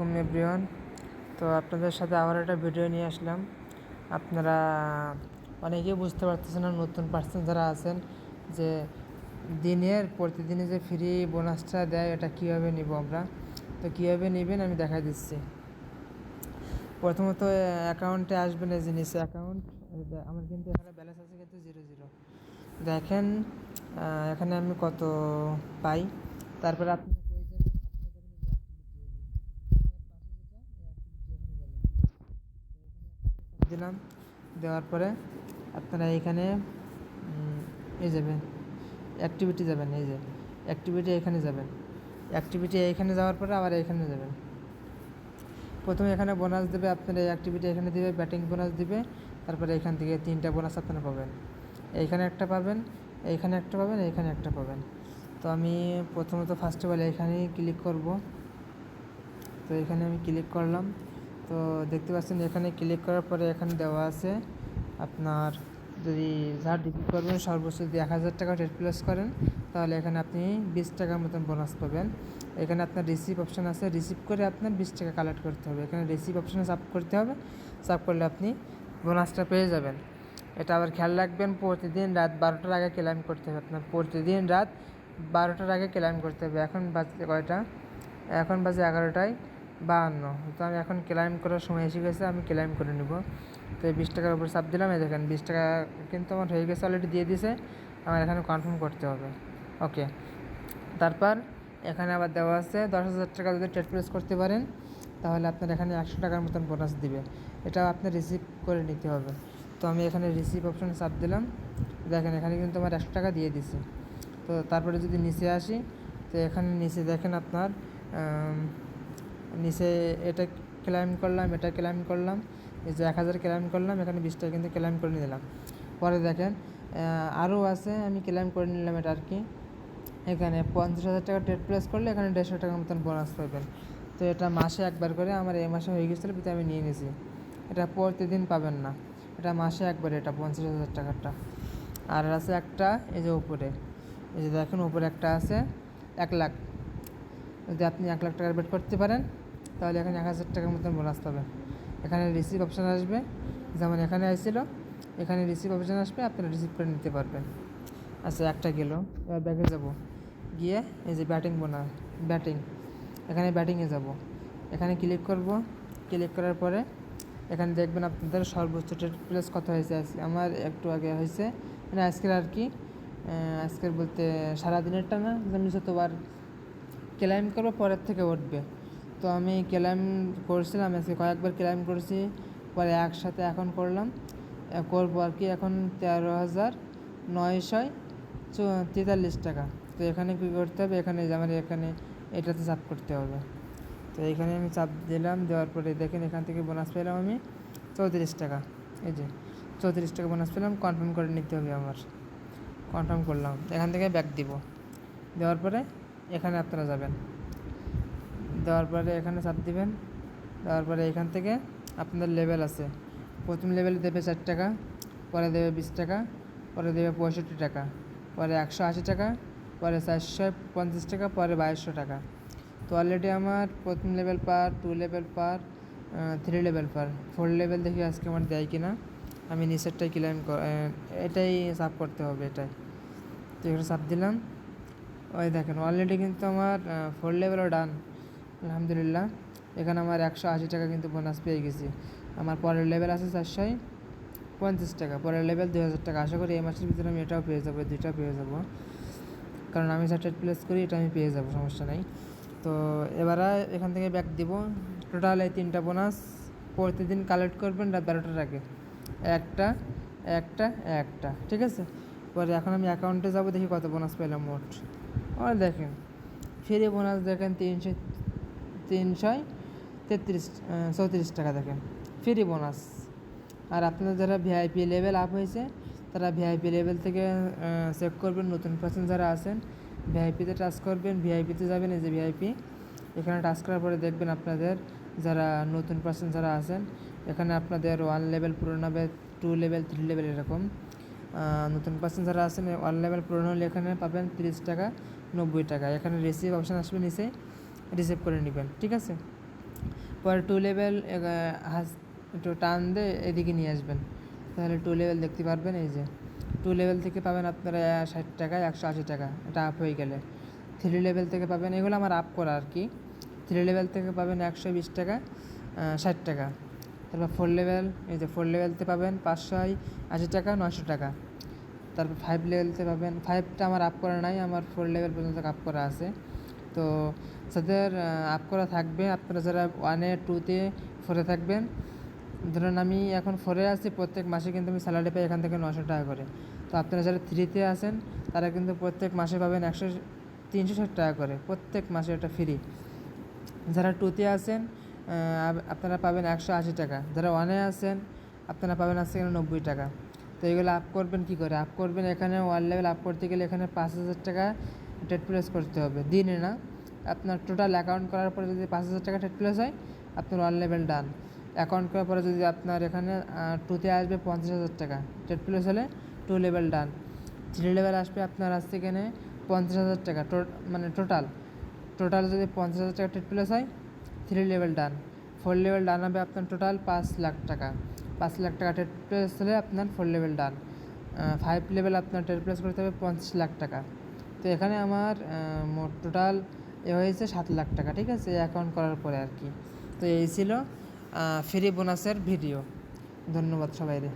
আলাইকুম এভরিওয়ান। তো আপনাদের সাথে আবার একটা ভিডিও নিয়ে আসলাম। আপনারা অনেকেই বুঝতে পারতেছেন না, নতুন পার্সন যারা আছেন, যে প্রতিদিনে যে ফ্রি বোনাসটা দেয় এটা কীভাবে নিব আমরা। তো কীভাবে নেবেন আমি দেখাই দিচ্ছি। প্রথমত অ্যাকাউন্টে আসবেন, এই জিনিস অ্যাকাউন্ট। আমার কিন্তু এখানে ব্যালেন্স আছে কিন্তু 0 দেখেন। এখানে আমি কত পাই। তারপরে আপনি দিলাম, দেওয়ার পরে আপনারা এইখানে এই যাবেন অ্যাক্টিভিটি যাবেন, এই যে অ্যাক্টিভিটি এখানে যাবেন। অ্যাক্টিভিটি এইখানে যাওয়ার পরে আবার এইখানে যাবেন। প্রথমে এখানে বোনাস দেবে, আপনার এই অ্যাক্টিভিটি এখানে দেবে, ব্যাটিং বোনাস দিবে। তারপরে এখান থেকে 3টা বোনাস আপনারা পাবেন। এইখানে একটা পাবেন, এইখানে একটা পাবেন, এইখানে একটা পাবেন। তো আমি প্রথমত ফার্স্ট অফ অল এখানেই ক্লিক করব। তো এখানে আমি ক্লিক করলাম। তো দেখতে পাচ্ছেন এখানে ক্লিক করার পরে এখানে দেওয়া আছে আপনার যদি যা ডিপোজিট করবেন সর্বোচ্চ যদি 1000 টাকা ট্রেড প্লেস করেন তাহলে এখানে আপনি 20 টাকার মতন বোনাস পাবেন। এখানে আপনার রিসিভ অপশান আছে, রিসিভ করে আপনার 20 টাকা কালেক্ট করতে হবে। এখানে রিসিভ অপশানে চাপ করতে হবে, চাপ করলে আপনি বোনাসটা পেয়ে যাবেন। এটা আবার খেয়াল রাখবেন, প্রতিদিন রাত 12টার আগে ক্লেম করতে হবে। আপনার প্রতিদিন রাত 12টার আগে ক্লেম করতে হবে। এখন বাজে কয়টা? এখন বাজে 11:52। তো আমি এখন ক্লেম করার সময় এসে গেছে, আমি ক্লেম করে নেব। তো এই 20 টাকার উপর চাপ দিলাম। এই দেখেন 20 টাকা কিন্তু আমার হয়ে গেছে, অলরেডি দিয়ে দিছে। আমার এখানে কনফার্ম করতে হবে। ওকে, তারপর এখানে আবার দেওয়া আছে 10,000 টাকা যদি ট্রেড প্লেস করতে পারেন তাহলে আপনার এখানে 100 টাকার মতন বোনাস দিবে। এটাও আপনার রিসিভ করে নিতে হবে। তো আমি এখানে রিসিভ অপশানে চাপ দিলাম। দেখেন এখানে কিন্তু আমার 100 টাকা দিয়ে দিছে। তো তারপরে যদি নিচে আসি, তো এখানে নিচে দেখেন আপনার নিচে এটা ক্লেম করলাম, এটা ক্লেম করলাম, এই যে 1000 ক্লেম করলাম, এখানে 20 টাকা কিন্তু ক্লেম করে নিলাম। পরে দেখেন আরও আছে, আমি ক্লেম করে নিলাম এটা আর কি। এখানে 50,000 টাকা ট্রেড প্লেস করলে এখানে 150 টাকার মতন বোনাস পাবেন। তো এটা মাসে একবার করে, আমার এই মাসে হয়ে গেছিলো কিন্তু আমি নিয়ে নিয়েছি। এটা প্রতিদিন পাবেন না, এটা মাসে একবারে, এটা 50,000 টাকারটা। আর আছে একটা এই যে উপরে, এই যে দেখেন উপরে একটা আছে 1 লাখ। যদি আপনি 1 লাখ টাকার বেট করতে পারেন তাহলে এখানে 1000 টাকার মতন বোনাস পাবেন। এখানে রিসিভ অপশান আসবে, যেমন এখানে আসছিল, এখানে রিসিভ অপশান আসবে, আপনারা রিসিভ করে নিতে পারবেন। আচ্ছা, একটা গেল। এবার ব্যাকে যাব, গিয়ে এই যে ব্যাটিং বোনাস, ব্যাটিং, এখানে ব্যাটিংয়ে যাব। এখানে ক্লিক করব। ক্লিক করার পরে এখানে দেখবেন আপনাদের সর্বোচ্চ ট্রেড প্লেস কত হয়েছে। আমার একটু আগে হয়েছে, মানে আজকের আর কি, আজকের বলতে সারাদিনেরটা না, আমি যতবার ক্লেম করবো পরের থেকে উঠবে। তো আমি ক্লেম করছিলাম আজকে কয়েকবার ক্লেম করেছি, পরে একসাথে এখন করবো আর কি। এখন 13,943 টাকা। তো এখানে কী করতে হবে, এখানে আমার এখানে এটাতে চাপ করতে হবে। তো এখানে আমি চাপ দিলাম, দেওয়ার পরে দেখেন এখান থেকে বোনাস পেলাম আমি 34 টাকা। এই যে 34 টাকা বোনাস পেলাম। কনফার্ম করে নিতে হবে আমার। কনফার্ম করলাম, এখান থেকে ব্যাক দিব। দেওয়ার পরে এখানে আপনারা যাবেন, দেওয়ার পরে এখানে চাপ দিবেন। দেওয়ার পরে এখান থেকে আপনাদের লেভেল আছে, প্রথম লেভেলে দেবে 4 টাকা, পরে দেবে 20 টাকা, পরে দেবে 65 টাকা, পরে 180 টাকা, পরে 450 টাকা, পরে 2200 টাকা। তো অলরেডি আমার প্রথম লেভেল পার, 2 লেভেল পার, 3 লেভেল পার, 4 লেভেল দেখি আজকে আমার দেয় কি না। আমি নিচেরটাই ক্লেম এটাই চাপ করতে হবে, এটাই। তো এখানে চাপ দিলাম। ওই দেখেন অলরেডি কিন্তু আমার 4 লেভেলও ডান, আলহামদুলিল্লাহ। এখানে আমার 180 টাকা কিন্তু বোনাস পেয়ে গেছি। আমার পরের লেভেল আছে 450 টাকা, পরের লেভেল 2000 টাকা। আশা করি এই মাসের ভিতরে আমি এটাও পেয়ে যাবো, 2টা পেয়ে যাবো, কারণ আমি যা ট্রেড প্লেস করি এটা আমি পেয়ে যাবো, সমস্যা নেই। তো এবারে এখান থেকে ব্যাক দিব। টোটাল এই 3টা বোনাস প্রতিদিন কালেক্ট করবেন রাত 12টার আগে, একটা একটা একটা, ঠিক আছে। পরে এখন আমি অ্যাকাউন্টে যাব, দেখি কত বোনাস পেলাম মোট। আর দেখেন ফ্রি বোনাস দেখেন 334 টাকা, দেখেন ফ্রি বোনাস। আর আপনাদের যারা ভিআইপি লেভেল আপ হয়েছে তারা ভিআইপি লেভেল থেকে চেক করবেন। নতুন পার্সন যারা আছেন ভিআইপিতে টাচ করবেন, ভিআইপিতে যাবেন, এই যে ভিআইপি, এখানে টাচ করার পরে দেখবেন আপনাদের যারা নতুন পার্সন যারা আছেন এখানে আপনাদের 1 লেভেল পূরণ হবে, 2 লেভেল, 3 লেভেল, এরকম। নতুন পার্সন যারা আছেন 1 লেভেল পূরণ হলে এখানে পাবেন 30 টাকা, 90 টাকা। এখানে রিসিভ অপশান আসবে, নিচে রিসিভ করে নেবেন, ঠিক আছে। পরে 2 লেভেল একটু টান দিয়ে এদিকে নিয়ে আসবেন, তাহলে 2 লেভেল দেখতে পারবেন। এই যে 2 লেভেল থেকে পাবেন আপনারা 60 টাকা, 180 টাকা, এটা আপ হয়ে গেলে। 3 লেভেল থেকে পাবেন, এগুলো আমার আপ করা আর কি। 3 লেভেল থেকে পাবেন 120 টাকা, 60 টাকা। তারপর 4 লেভেল, এই যে 4 লেভেলতে পাবেন 580 টাকা, 900 টাকা। তারপর 5 লেভেলতে পাবেন, 5টা আমার আপ করা নাই, আমার 4 লেভেল পর্যন্ত আপ করা আছে। তো যাদের আপ করা থাকবে, আপনারা যারা 1-এ 2-তে 4-এ থাকবেন, ধরুন আমি এখন 4-এ আছি, প্রত্যেক মাসে কিন্তু আমি স্যালারি পাই এখান থেকে 900 টাকা করে। তো আপনারা যারা 3-তে আছেন তারা কিন্তু প্রত্যেক মাসে পাবেন 360 টাকা করে, প্রত্যেক মাসে এটা ফ্রি। যারা 2-তে আছেন আপনারা পাবেন 180 টাকা। যারা 1-এ আছেন আপনারা পাবেন আজকে 90 টাকা। তো এগুলো আপ করবেন কী করে? আপ করবেন, এখানে 1 লেভেল আপ করতে গেলে এখানে 5000 টাকা ট্রেড প্লেস করতে হবে, দিনে না। আপনার টোটাল অ্যাকাউন্ট করার পরে যদি 5000 টাকা ট্রেড প্লেস হয়, আপনার 1 লেভেল ডান। অ্যাকাউন্ট করার পরে যদি আপনার এখানে 2-তে আসবে 50,000 টাকা ট্রেড প্লেস হলে 2 লেভেল ডান। 3 লেভেল আসবে আপনার আজ থেকে 50,000 টাকা, মানে টোটাল যদি 50,000 টাকা ট্রেড প্লেস হয়, 3 লেভেল ডান। 4 লেভেল ডান হবে আপনার টোটাল 5 লাখ টাকা। 5 লাখ টাকা ট্রেড প্লেস হলে আপনার 4 লেভেল ডান। 5 লেভেল আপনার ট্রেড প্লেস করতে হবে 50 লাখ টাকা। তো এখানে আমার মোট টোটাল হয়েছে 7 লাখ টাকা, ঠিক আছে, অ্যাকাউন্ট করার পরে আর কি। তো এই ছিল ফ্রি বোনাসের ভিডিও। ধন্যবাদ সবাইরে।